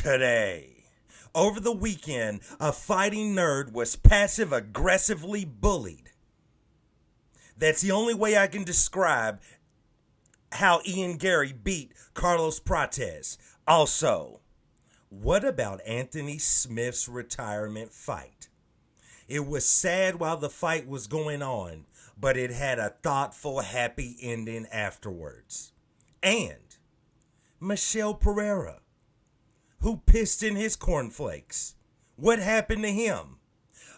today. Over the weekend, a fighting nerd was passive-aggressively bullied. That's the only way I can describe how Ian Garry beat Carlos Prates. Also, what about Anthony Smith's retirement fight? It was sad while the fight was going on, but it had a thoughtful, happy ending afterwards. And Michel Pereira, who pissed in his cornflakes. What happened to him?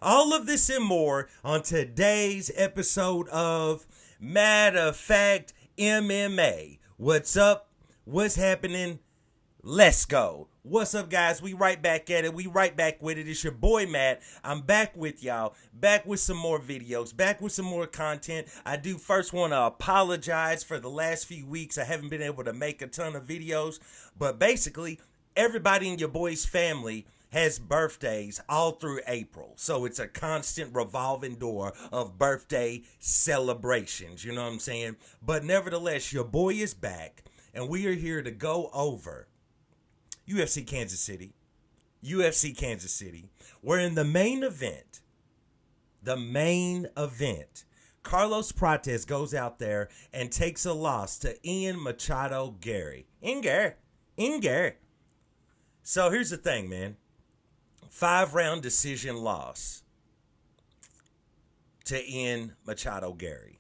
All of this and more on today's episode of Matter of Fact MMA. What's up? What's happening? Let's go. What's up, guys? We right back at it. We right back with it. It's your boy, Matt. I'm back with y'all. Back with some more videos. Back with some more content. I do first want to apologize for the last few weeks. I haven't been able to make a ton of videos. But basically, everybody in your boy's family has birthdays all through April. So it's a constant revolving door of birthday celebrations. You know what I'm saying? But nevertheless, your boy is back. And we are here to go over UFC Kansas City. UFC Kansas City. Where in the main event, Carlos Prates goes out there and takes a loss to Ian Machado Garry. Ian. So here's the thing, man. 5-round decision loss to Ian Machado Garry.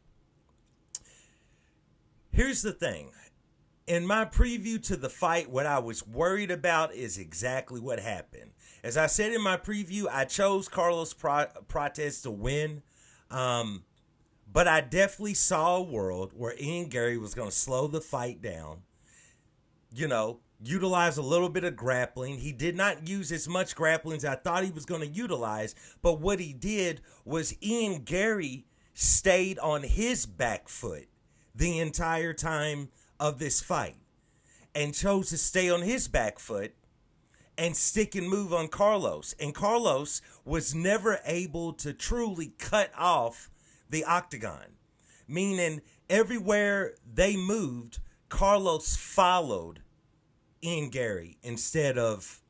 Here's the thing. In my preview to the fight, what I was worried about is exactly what happened. As I said in my preview, I chose Carlos Prates to win. But I definitely saw a world where Ian Garry was going to slow the fight down. You know, utilize a little bit of grappling. He did not use as much grappling as I thought he was going to utilize. But what he did was Ian Garry stayed on his back foot the entire time of this fight and chose to stay on his back foot and stick and move on Carlos. And Carlos was never able to truly cut off the octagon, meaning everywhere they moved, Carlos followed Ian Garry instead of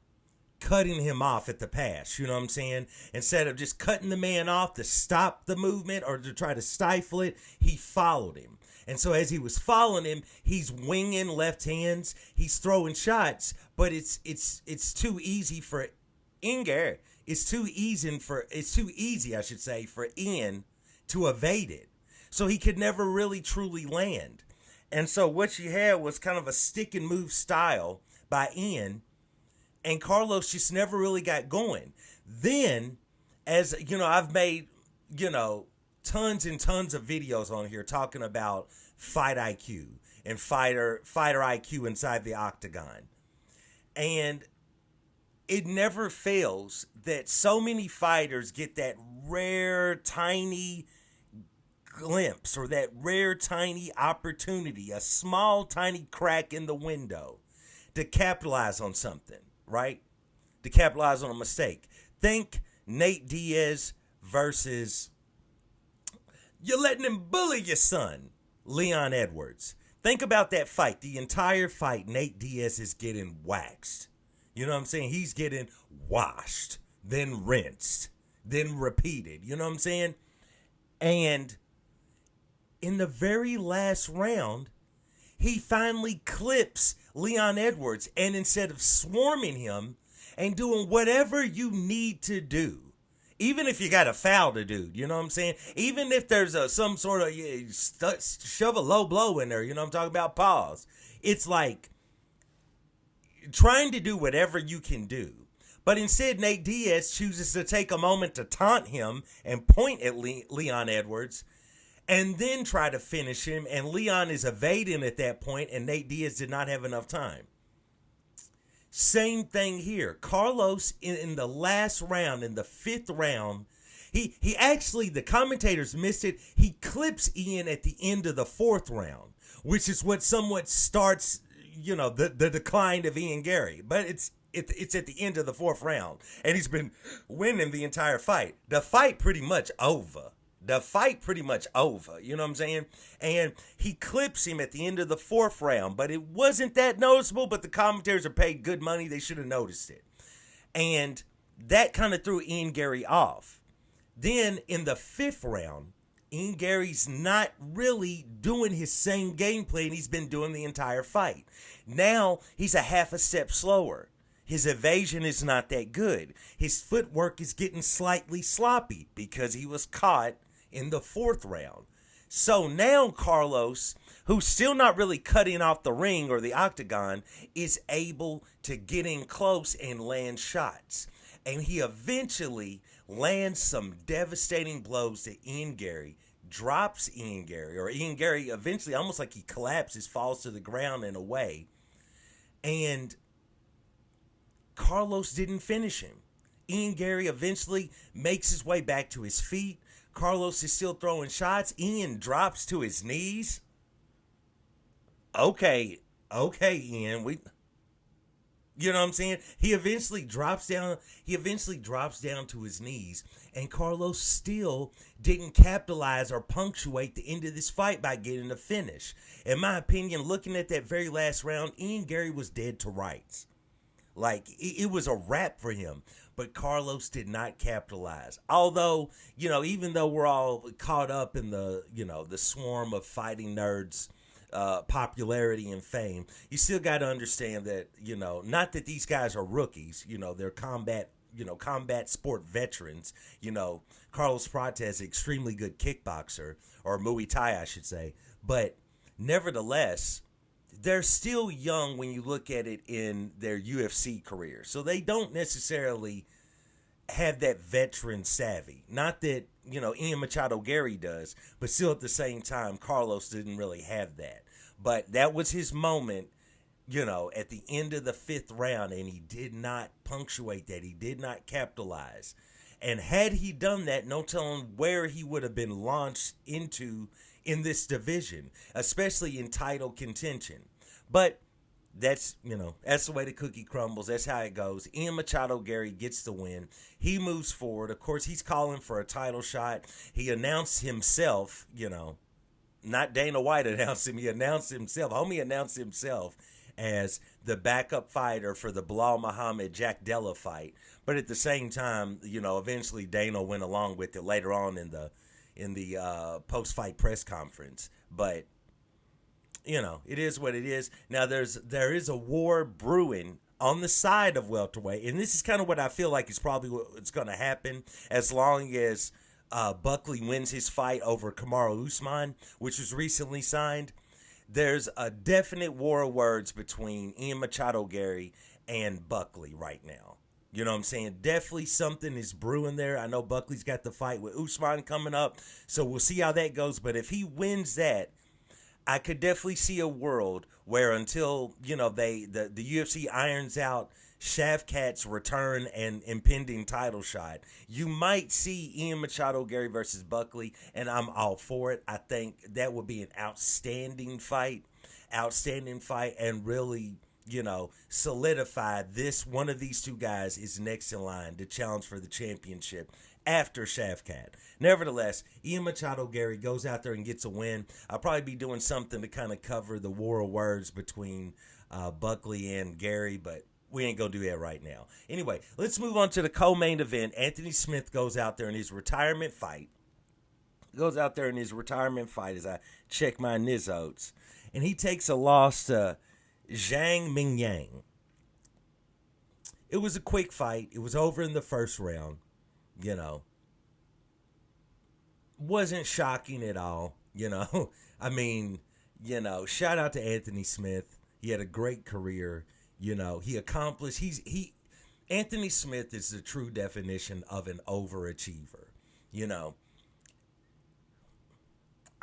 cutting him off at the pass. You know what I'm saying? Instead of just cutting the man off to stop the movement or to try to stifle it, he followed him. And so as he was following him, he's winging left hands, he's throwing shots, but it's too easy for Inger. It's too easy for Ian to evade it. So he could never really truly land. And so what you had was kind of a stick and move style by Ian, and Carlos just never really got going. Then, as you know, I've made, tons and tons of videos on here talking about fight IQ and fighter IQ inside the octagon. And it never fails that so many fighters get that rare, tiny glimpse or that rare, tiny opportunity, a small, tiny crack in the window to capitalize on something, right? To capitalize on a mistake. Think Nate Diaz versus... You're letting him bully your son, Leon Edwards. Think about that fight. The entire fight, Nate Diaz is getting waxed. You know what I'm saying? He's getting washed, then rinsed, then repeated. You know what I'm saying? And in the very last round, he finally clips Leon Edwards. And instead of swarming him and doing whatever you need to do, even if you got to foul the dude, you know what I'm saying? Even if there's some sort of shove a low blow in there, you know what I'm talking about? Pause. It's like trying to do whatever you can do. But instead, Nate Diaz chooses to take a moment to taunt him and point at Leon Edwards and then try to finish him. And Leon is evading at that point, and Nate Diaz did not have enough time. Same thing here. Carlos, in the last round, in the 5th round, he actually, the commentators missed it. He clips Ian at the end of the 4th round, which is what somewhat starts, the decline of Ian Garry. But it's at the end of the 4th round, and he's been winning the entire fight. The fight pretty much over. the fight pretty much over. You know what I'm saying? And he clips him at the end of the 4th round, but it wasn't that noticeable, but the commentators are paid good money. They should have noticed it. And that kind of threw Ian Garry off. Then in the 5th round, Ian Garry's not really doing his same gameplay and he's been doing the entire fight. Now he's a half a step slower. His evasion is not that good. His footwork is getting slightly sloppy because he was caught in the 4th round. So now Carlos, who's still not really cutting off the ring or the octagon, is able to get in close and land shots. And he eventually lands some devastating blows to Ian Garry, drops Ian Garry, or Ian Garry eventually, almost like he collapses, falls to the ground in a way. And Carlos didn't finish him. Ian Garry eventually makes his way back to his feet. Carlos is still throwing shots. Ian drops to his knees. Okay, Ian, you know what I'm saying? He eventually drops down to his knees, and Carlos still didn't capitalize or punctuate the end of this fight by getting a finish. In my opinion, looking at that very last round, Ian Garry was dead to rights. Like, it was a wrap for him. But Carlos did not capitalize. Although, even though we're all caught up in the swarm of fighting nerds, popularity and fame, you still got to understand that, not that these guys are rookies, they're combat sport veterans. Carlos Prates is an extremely good kickboxer, or Muay Thai, I should say. But nevertheless, they're still young when you look at it in their UFC career. So they don't necessarily have that veteran savvy. Not that, Ian Machado Garry does, but still at the same time, Carlos didn't really have that. But that was his moment, at the end of the 5th round, and he did not punctuate that. He did not capitalize. And had he done that, no telling where he would have been launched into in this division, especially in title contention. But that's the way the cookie crumbles. That's how it goes. Ian Machado Garry gets the win. He moves forward. Of course, he's calling for a title shot. He announced himself, not Dana White announced him. He announced himself. Homie announced himself as the backup fighter for the Bilal Muhammad Jack Della fight. But at the same time, eventually Dana went along with it later on in the post-fight press conference. But it is what it is. Now there is a war brewing on the side of welterweight, and this is kind of what I feel like is probably what's going to happen as long as Buckley wins his fight over Kamaru Usman, which was recently signed. There's a definite war of words between Ian Machado Garry and Buckley right now. You know what I'm saying? Definitely something is brewing there. I know Buckley's got the fight with Usman coming up, so we'll see how that goes. But if he wins that, I could definitely see a world where until, the UFC irons out Shavkat's return and impending title shot, you might see Ian Machado Garry versus Buckley, and I'm all for it. I think that would be an outstanding fight, and really, solidify one of these two guys is next in line to challenge for the championship after Shavkat. Nevertheless, Ian Machado Garry goes out there and gets a win. I'll probably be doing something to kind of cover the war of words between Buckley and Garry, but we ain't going to do that right now. Anyway, let's move on to the co-main event. Anthony Smith goes out there in his retirement fight. As I check my Nizotes. And he takes a loss to Zhang Mingyang. It was a quick fight. It was over in the 1st round. Wasn't shocking at all. I mean, shout out to Anthony Smith. He had a great career. He accomplished, Anthony Smith is the true definition of an overachiever.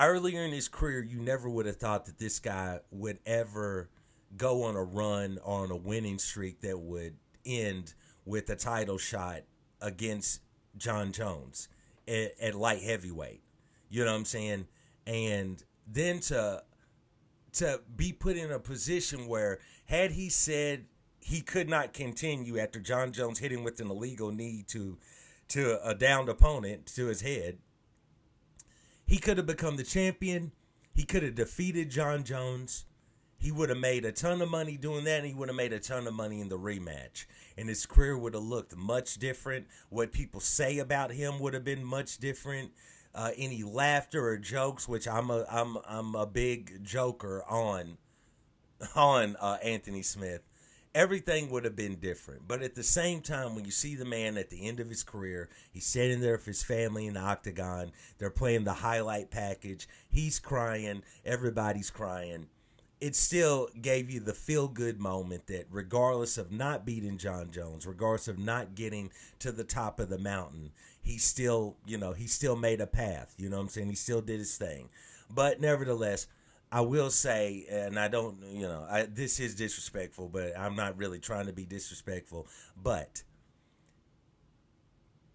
Earlier in his career, you never would have thought that this guy would ever go on a run or on a winning streak that would end with a title shot against John Jones at light heavyweight. You know what I'm saying? And then to be put in a position where, had he said he could not continue after John Jones hit him with an illegal knee to a downed opponent to his head, He could have become the champion. He could have defeated John Jones. He would have made a ton of money doing that, and he would have made a ton of money in the rematch. And his career would have looked much different. What people say about him would have been much different. Any laughter or jokes, which I'm a big joker on Anthony Smith. Everything would have been different. But at the same time, when you see the man at the end of his career, he's sitting there with his family in the octagon. They're playing the highlight package. He's crying. Everybody's crying. It still gave you the feel-good moment that regardless of not beating John Jones, regardless of not getting to the top of the mountain, he still made a path. You know what I'm saying? He still did his thing. But nevertheless, I will say, and I don't, this is disrespectful, but I'm not really trying to be disrespectful, but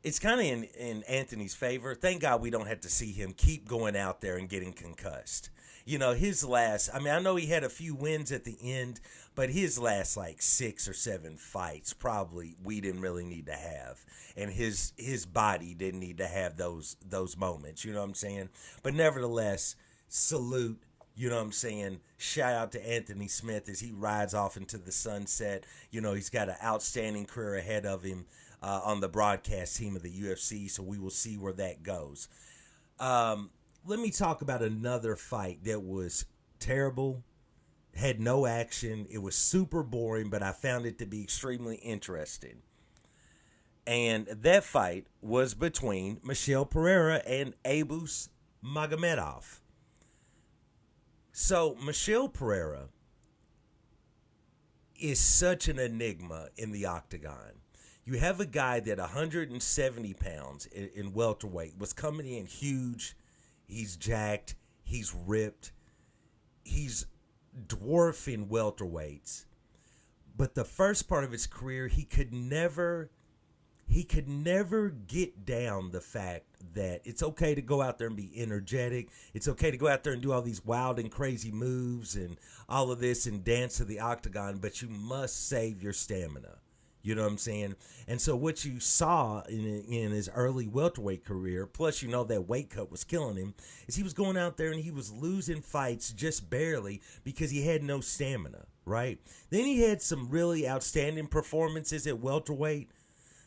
it's kind of in Anthony's favor. Thank God we don't have to see him keep going out there and getting concussed. His last, I know he had a few wins at the end, but his last 6 or 7 fights probably we didn't really need to have. And his body didn't need to have those moments, you know what I'm saying? But nevertheless, salute, you know what I'm saying? Shout out to Anthony Smith as he rides off into the sunset. He's got an outstanding career ahead of him on the broadcast team of the UFC, so we will see where that goes. Let me talk about another fight that was terrible, had no action. It was super boring, but I found it to be extremely interesting. And that fight was between Michel Pereira and Abus Magomedov. So Michel Pereira is such an enigma in the octagon. You have a guy that 170 pounds in welterweight was coming in huge. He's jacked. He's ripped. He's dwarfing welterweights. But the first part of his career, he could never get down the fact that it's okay to go out there and be energetic. It's okay to go out there and do all these wild and crazy moves and all of this and dance to the octagon, but you must save your stamina. You know what I'm saying? And so what you saw in his early welterweight career, plus that weight cut was killing him, is he was going out there and he was losing fights just barely because he had no stamina, right? Then he had some really outstanding performances at welterweight.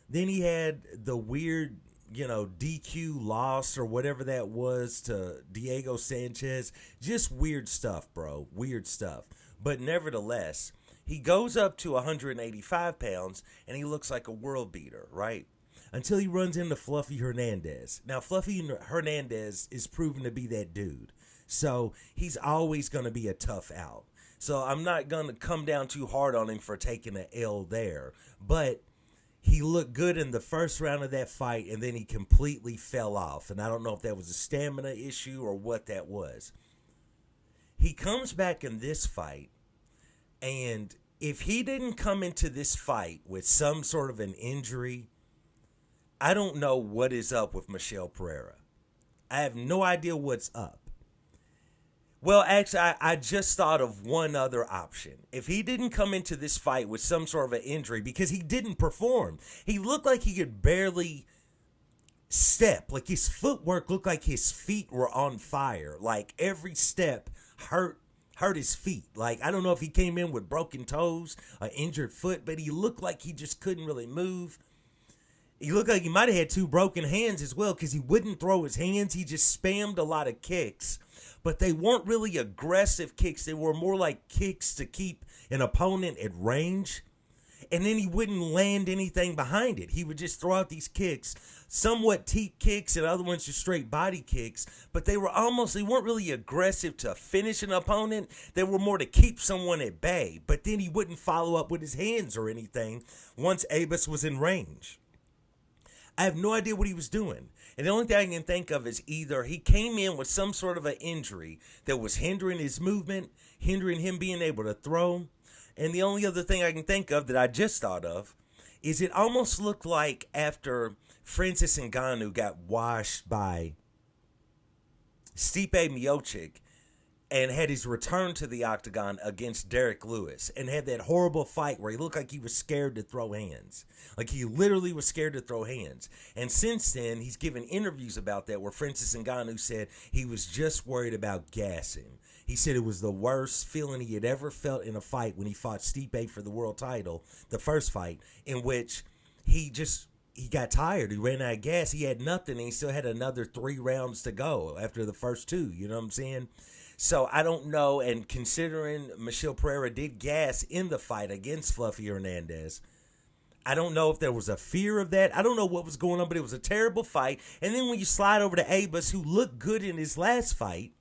Then he had the weird, DQ loss or whatever that was to Diego Sanchez. Just weird stuff, bro. Weird stuff. But nevertheless, he goes up to 185 pounds, and he looks like a world beater, right? Until he runs into Fluffy Hernandez. Now, Fluffy Hernandez is proven to be that dude. So, he's always going to be a tough out. So, I'm not going to come down too hard on him for taking an L there. But he looked good in the first round of that fight, and then he completely fell off. And I don't know if that was a stamina issue or what that was. He comes back in this fight, and if he didn't come into this fight with some sort of an injury, I don't know what is up with Michel Pereira. I have no idea what's up. Well, actually, I just thought of one other option. If he didn't come into this fight with some sort of an injury, because he didn't perform, he looked like he could barely step. Like his footwork looked like his feet were on fire. Like every step hurt his feet. Like, I don't know if he came in with broken toes, an injured foot, but he looked like he just couldn't really move. He looked like he might have had 2 broken hands as well because he wouldn't throw his hands. He just spammed a lot of kicks, but they weren't really aggressive kicks. They were more like kicks to keep an opponent at range. And then he wouldn't land anything behind it. He would just throw out these kicks, somewhat teep kicks and other ones just straight body kicks. But they weren't really aggressive to finish an opponent. They were more to keep someone at bay. But then he wouldn't follow up with his hands or anything once Abus was in range. I have no idea what he was doing. And the only thing I can think of is either he came in with some sort of an injury that was hindering his movement, hindering him being able to throw. And the only other thing I can think of that I just thought of is it almost looked like after Francis Ngannou got washed by Stipe Miocic, and had his return to the octagon against Derek Lewis and had that horrible fight where he looked like he was scared to throw hands. Like he literally was scared to throw hands. And since then, he's given interviews about that where Francis Ngannou said he was just worried about gassing. He said it was the worst feeling he had ever felt in a fight when he fought Stipe for the world title, the first fight, in which he got tired. He ran out of gas. He had nothing, and he still had another 3 rounds to go after the first 2. You know what I'm saying? So I don't know, and considering Michel Pereira did gas in the fight against Fluffy Hernandez, I don't know if there was a fear of that. I don't know what was going on, but it was a terrible fight. And then when you slide over to Abus, who looked good in his last fight,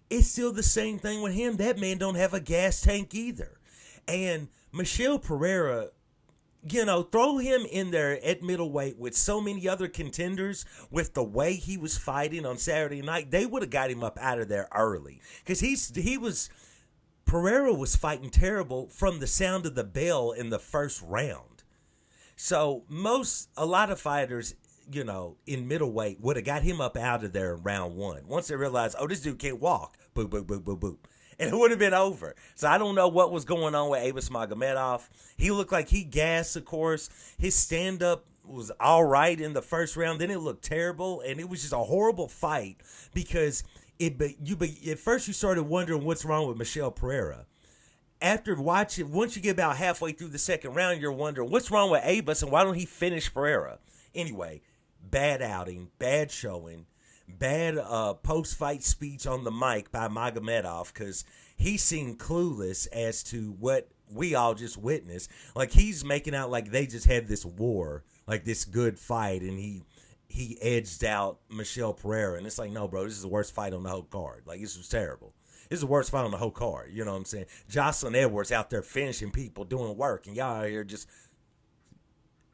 it's still the same thing with him. That man don't have a gas tank either. And Michel Pereira, you know, throw him in there at middleweight with so many other contenders with the way he was fighting on Saturday night, they would have got him up out of there early. Because Pereira was fighting terrible from the sound of the bell in the first round. So a lot of fighters, you know, in middleweight would have got him up out of there in round 1. Once they realized, oh, this dude can't walk, boop, boop, boop, boop, boop. And it would have been over. So I don't know what was going on with Abus Magomedov. He looked like he gassed, of course. His stand-up was all right in the first round. Then it looked terrible. And it was just a horrible fight because at first you started wondering what's wrong with Michel Pereira. After watching, once you get about halfway through the second round, you're wondering what's wrong with Abus and why don't he finish Pereira? Anyway, bad outing, bad showing. Bad post-fight speech on the mic by Magomedov because he seemed clueless as to what we all just witnessed. Like he's making out like they just had this war, like this good fight, and he edged out Michel Pereira. And it's like, no, bro, this is the worst fight on the whole card. Like this was terrible. This is the worst fight on the whole card. You know what I'm saying? Jocelyn Edwards out there finishing people, doing work, and y'all out here just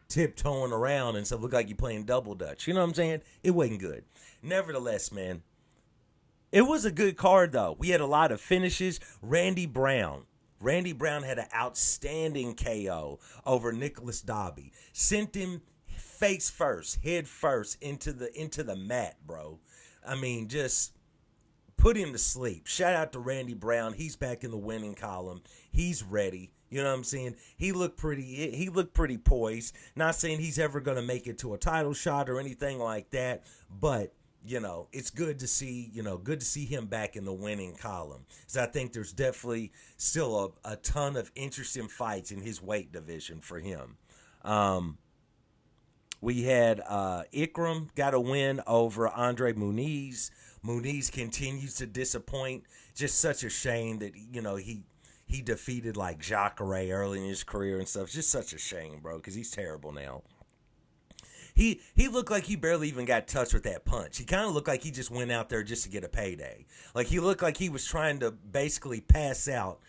tiptoeing around and stuff. Look like you're playing double dutch. You know what I'm saying? It wasn't good. Nevertheless, man, it was a good card, though. We had a lot of finishes. Randy Brown had an outstanding KO over Nicholas Dobby. Sent him face first, head first into the mat, bro. I mean, just put him to sleep. Shout out to Randy Brown. He's back in the winning column. He's ready. You know what I'm saying? He looked pretty poised. Not saying he's ever going to make it to a title shot or anything like that, but you know, it's good to see him back in the winning column. So I think there's definitely still a ton of interesting fights in his weight division for him. We had Ikram got a win over Andre Muniz. Muniz continues to disappoint. Just such a shame that, you know, he defeated like Jacare early in his career and stuff. It's just such a shame, bro, because he's terrible now. He looked like he barely even got touched with that punch. He kind of looked like he just went out there just to get a payday. Like he looked like he was trying to basically pass out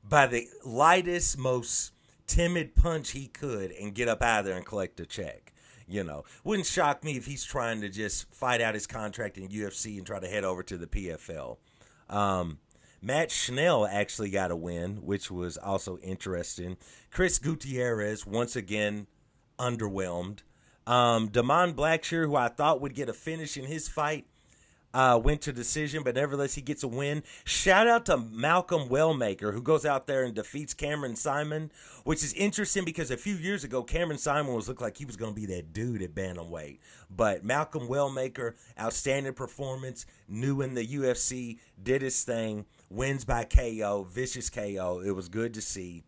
by the lightest, most timid punch he could and get up out of there and collect a check. You know, wouldn't shock me if he's trying to just fight out his contract in UFC and try to head over to the PFL. Matt Schnell actually got a win, which was also interesting. Chris Gutierrez, once again, underwhelmed. Damon Blackshear, who I thought would get a finish in his fight, went to decision, but nevertheless, he gets a win. Shout out to Malcolm Wellmaker, who goes out there and defeats Cameron Simon, which is interesting because a few years ago, Cameron Simon looked like he was going to be that dude at bantamweight. But Malcolm Wellmaker, outstanding performance, new in the UFC, did his thing, wins by KO, vicious KO. It was good to see.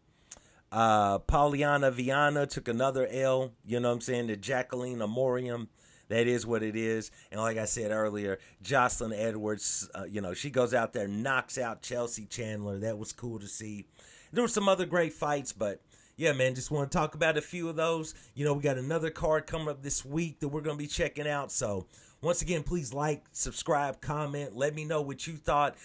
Pauliana Viana took another L, you know what I'm saying, to Jacqueline Amorium. That is what it is. And like I said earlier, Jocelyn Edwards, she goes out there, knocks out Chelsea Chandler. That was cool to see. There were some other great fights, but yeah, man, just want to talk about a few of those. You know, we got another card coming up this week that we're going to be checking out. So once again, please like, subscribe, comment. Let me know what you thought.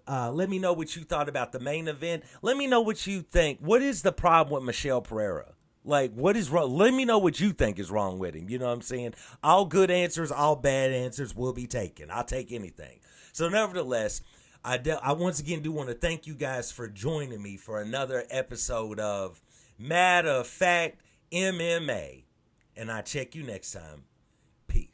Let me know what you thought about the main event. Let me know what you think. What is the problem with Michel Pereira? Like, what is wrong? Let me know what you think is wrong with him. You know what I'm saying? All good answers, all bad answers will be taken. I'll take anything. So nevertheless, I once again do want to thank you guys for joining me for another episode of Matter of Fact MMA. And I'll check you next time. Peace.